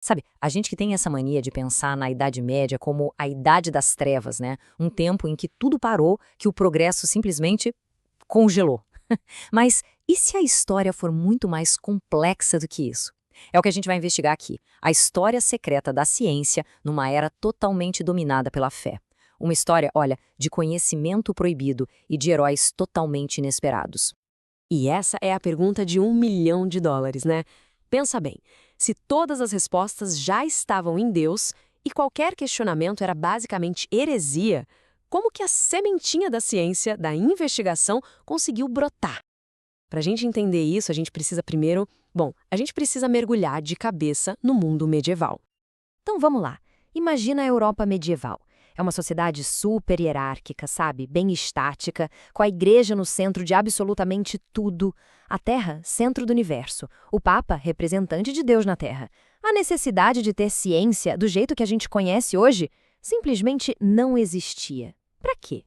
Sabe, a gente que tem essa mania de pensar na Idade Média como a Idade das Trevas, né? Um tempo em que tudo parou, que o progresso simplesmente congelou. Mas e se a história for muito mais complexa do que isso? É o que a gente vai investigar aqui. A história secreta da ciência numa era totalmente dominada pela fé. Uma história, olha, de conhecimento proibido e de heróis totalmente inesperados. E essa é a pergunta de US$ 1 milhão, né? Pensa bem, se todas as respostas já estavam em Deus e qualquer questionamento era basicamente heresia, como que a sementinha da ciência, da investigação, conseguiu brotar? Para a gente entender isso, a gente precisa primeiro, a gente precisa mergulhar de cabeça no mundo medieval. Então vamos lá. Imagina a Europa medieval. É uma sociedade super hierárquica, sabe? Bem estática, com a igreja no centro de absolutamente tudo. A Terra, centro do universo. O Papa, representante de Deus na Terra. A necessidade de ter ciência do jeito que a gente conhece hoje simplesmente não existia. Para quê?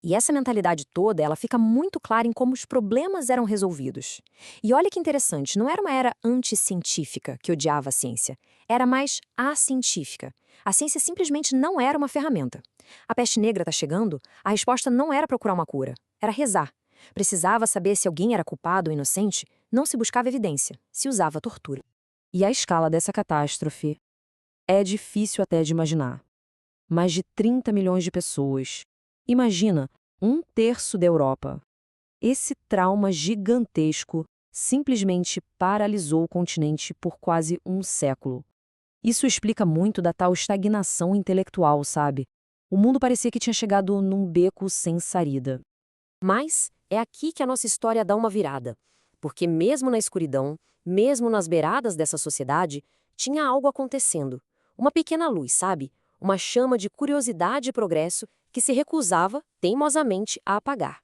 E essa mentalidade toda, ela fica muito clara em como os problemas eram resolvidos. E olha que interessante, não era uma era anticientífica que odiava a ciência, era mais acientífica. A ciência simplesmente não era uma ferramenta. A peste negra está chegando, a resposta não era procurar uma cura, era rezar. Precisava saber se alguém era culpado ou inocente, não se buscava evidência, se usava tortura. E a escala dessa catástrofe é difícil até de imaginar. Mais de 30 milhões de pessoas. Imagina, 1/3 da Europa. Esse trauma gigantesco simplesmente paralisou o continente por quase um século. Isso explica muito da tal estagnação intelectual, sabe? O mundo parecia que tinha chegado num beco sem saída. Mas é aqui que a nossa história dá uma virada. Porque mesmo na escuridão, mesmo nas beiradas dessa sociedade, tinha algo acontecendo. Uma pequena luz, sabe? Uma chama de curiosidade e progresso que se recusava, teimosamente, a apagar.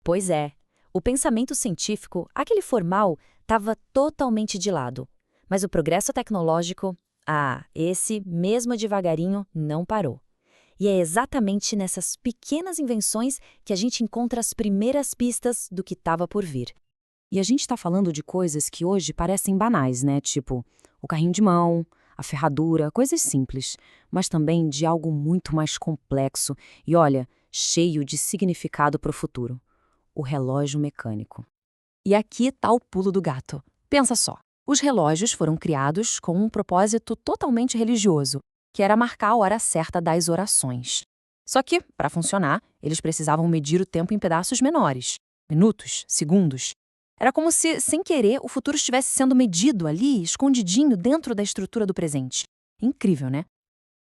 Pois é, o pensamento científico, aquele formal, estava totalmente de lado. Mas o progresso tecnológico, esse, mesmo devagarinho, não parou. E é exatamente nessas pequenas invenções que a gente encontra as primeiras pistas do que estava por vir. E a gente está falando de coisas que hoje parecem banais, né? Tipo, o carrinho de mão, a ferradura, coisas simples, mas também de algo muito mais complexo e, olha, cheio de significado para o futuro: o relógio mecânico. E aqui está o pulo do gato. Pensa só, os relógios foram criados com um propósito totalmente religioso, que era marcar a hora certa das orações. Só que, para funcionar, eles precisavam medir o tempo em pedaços menores, minutos, segundos. Era como se, sem querer, o futuro estivesse sendo medido ali, escondidinho dentro da estrutura do presente. Incrível, né?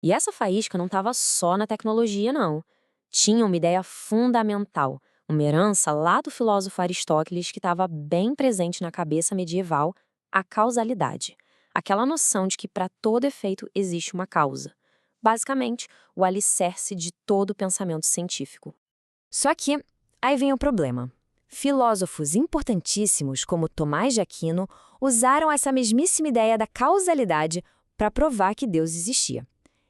E essa faísca não estava só na tecnologia, não. Tinha uma ideia fundamental, uma herança lá do filósofo Aristóteles que estava bem presente na cabeça medieval, a causalidade. Aquela noção de que para todo efeito existe uma causa. Basicamente, o alicerce de todo o pensamento científico. Só que aí vem o problema. Filósofos importantíssimos como Tomás de Aquino usaram essa mesmíssima ideia da causalidade para provar que Deus existia.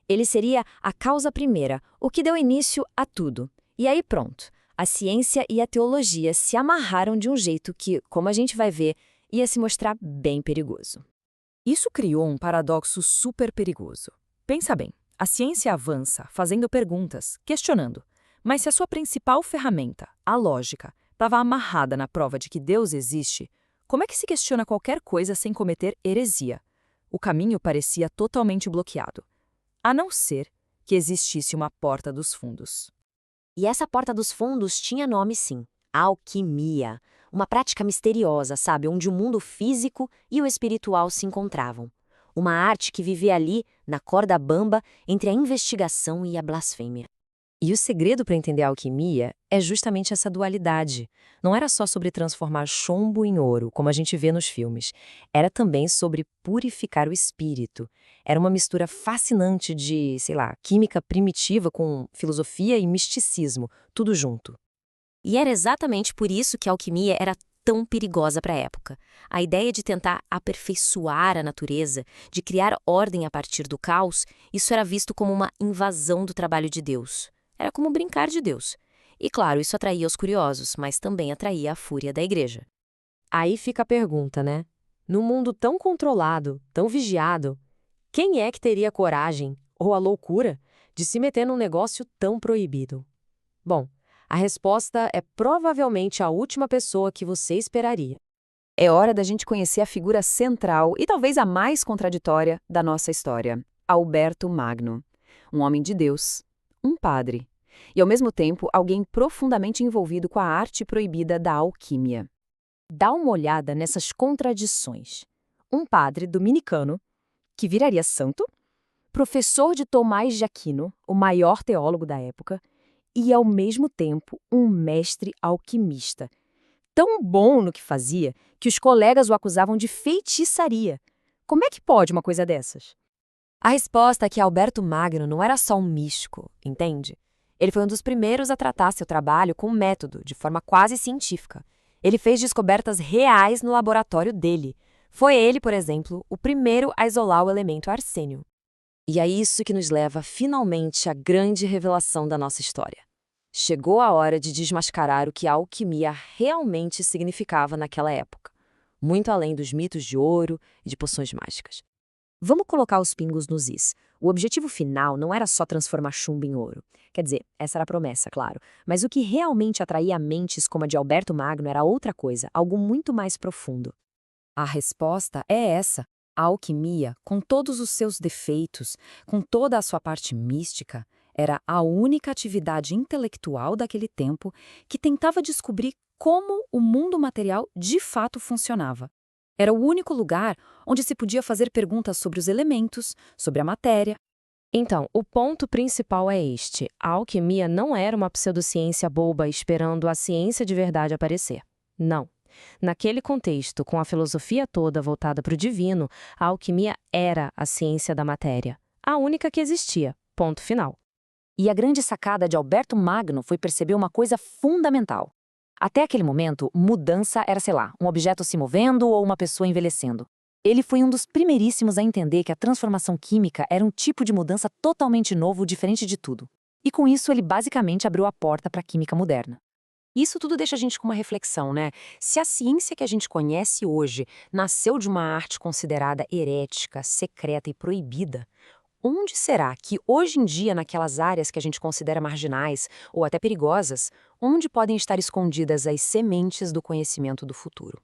Ele seria a causa primeira, o que deu início a tudo. E aí pronto, a ciência e a teologia se amarraram de um jeito que, como a gente vai ver, ia se mostrar bem perigoso. Isso criou um paradoxo super perigoso. Pensa bem, a ciência avança fazendo perguntas, questionando. Mas se a sua principal ferramenta, a lógica, estava amarrada na prova de que Deus existe, como é que se questiona qualquer coisa sem cometer heresia? O caminho parecia totalmente bloqueado, a não ser que existisse uma porta dos fundos. E essa porta dos fundos tinha nome sim, alquimia. Uma prática misteriosa, sabe, onde o mundo físico e o espiritual se encontravam. Uma arte que vivia ali, na corda bamba, entre a investigação e a blasfêmia. E o segredo para entender a alquimia é justamente essa dualidade. Não era só sobre transformar chumbo em ouro, como a gente vê nos filmes. Era também sobre purificar o espírito. Era uma mistura fascinante de, sei lá, química primitiva com filosofia e misticismo, tudo junto. E era exatamente por isso que a alquimia era tão perigosa para a época. A ideia de tentar aperfeiçoar a natureza, de criar ordem a partir do caos, isso era visto como uma invasão do trabalho de Deus. Era como brincar de Deus. E claro, isso atraía os curiosos, mas também atraía a fúria da igreja. Aí fica a pergunta, né? Num mundo tão controlado, tão vigiado, Quem é que teria coragem, ou a loucura, de se meter num negócio tão proibido? Bom, a resposta é provavelmente a última pessoa que você esperaria. É hora da gente conhecer a figura central e talvez a mais contraditória da nossa história, Alberto Magno. Um homem de Deus, um padre, e ao mesmo tempo alguém profundamente envolvido com a arte proibida da alquimia. Dá uma olhada nessas contradições. Um padre dominicano, que viraria santo, professor de Tomás de Aquino, o maior teólogo da época, e, ao mesmo tempo, um mestre alquimista. Tão bom no que fazia que os colegas o acusavam de feitiçaria. Como é que pode uma coisa dessas? A resposta é que Alberto Magno não era só um místico, entende? Ele foi um dos primeiros a tratar seu trabalho com método, de forma quase científica. Ele fez descobertas reais no laboratório dele. Foi ele, por exemplo, o primeiro a isolar o elemento arsênio. E é isso que nos leva finalmente à grande revelação da nossa história. Chegou a hora de desmascarar o que a alquimia realmente significava naquela época, muito além dos mitos de ouro e de poções mágicas. Vamos colocar os pingos nos is. O objetivo final não era só transformar chumbo em ouro. Quer dizer, essa era a promessa, claro. Mas o que realmente atraía mentes como a de Alberto Magno era outra coisa, algo muito mais profundo. A resposta é essa. A alquimia, com todos os seus defeitos, com toda a sua parte mística, era a única atividade intelectual daquele tempo que tentava descobrir como o mundo material de fato funcionava. Era o único lugar onde se podia fazer perguntas sobre os elementos, sobre a matéria. Então, o ponto principal é este: a alquimia não era uma pseudociência boba esperando a ciência de verdade aparecer. Não. Naquele contexto, com a filosofia toda voltada para o divino, a alquimia era a ciência da matéria, a única que existia, ponto final. E a grande sacada de Alberto Magno foi perceber uma coisa fundamental. Até aquele momento, mudança era, sei lá, um objeto se movendo ou uma pessoa envelhecendo. Ele foi um dos primeiríssimos a entender que a transformação química era um tipo de mudança totalmente novo, diferente de tudo. E com isso, ele basicamente abriu a porta para a química moderna. Isso tudo deixa a gente com uma reflexão, né? Se a ciência que a gente conhece hoje nasceu de uma arte considerada herética, secreta e proibida, onde será que hoje em dia, naquelas áreas que a gente considera marginais ou até perigosas, onde podem estar escondidas as sementes do conhecimento do futuro?